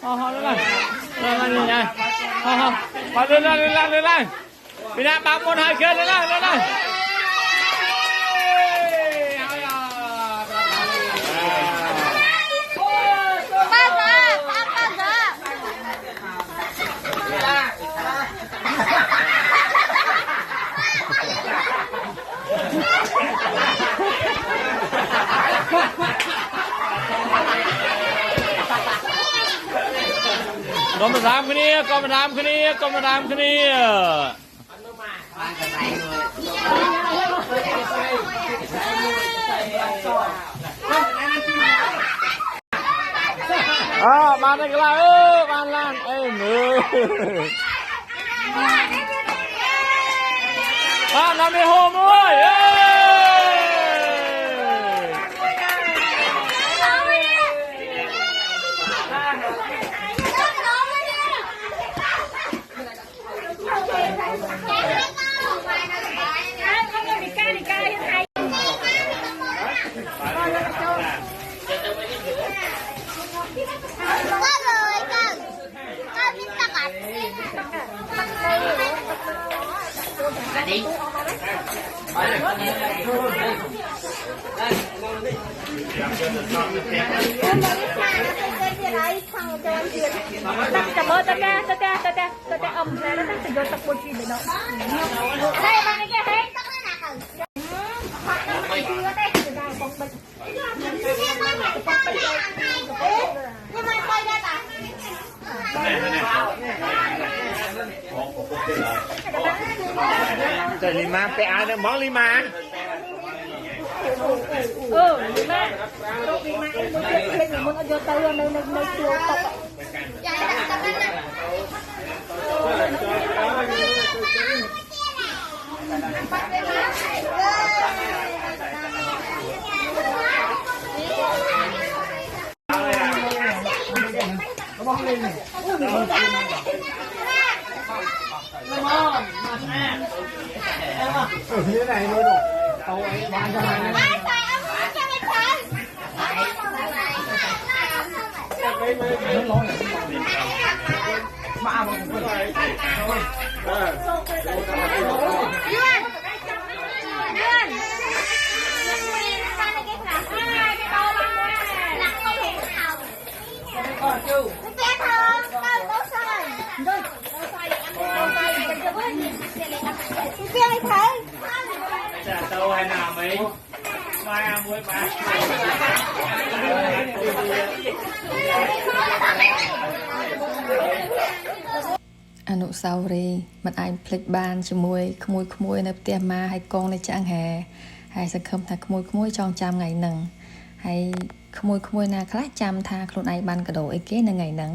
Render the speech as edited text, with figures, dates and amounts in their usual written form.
ho lên lên này ho lên Việt Nam bám môn hai kia lên con mà làm cái này bạn này cái là bạn lan em làm đi hôm ơi Cảm ơn ta âm ra nó sẽ vô tập một chuyện nữa. Đây bạn này kia hết. Trời lima pe ai đó món lima lima em muốn vô tới nơi chùa tập như thế này thôi rồi tàu ấy bán cho này đâu hay nào mấy mai muối baអនុស្សាវរីយ៍មិនអាចភ្លេចបានជាមួយក្មួយនៅផ្ទះម៉ាហើយកងនៅចាងហែហើយសង្ឃឹមថាក្មួយចងចាំថ្ងៃហ្នឹងហើយក្មួយណាខ្លះចាំថាខ្លួនឯងបានកាដូអីគេនៅថ្ងៃហ្នឹង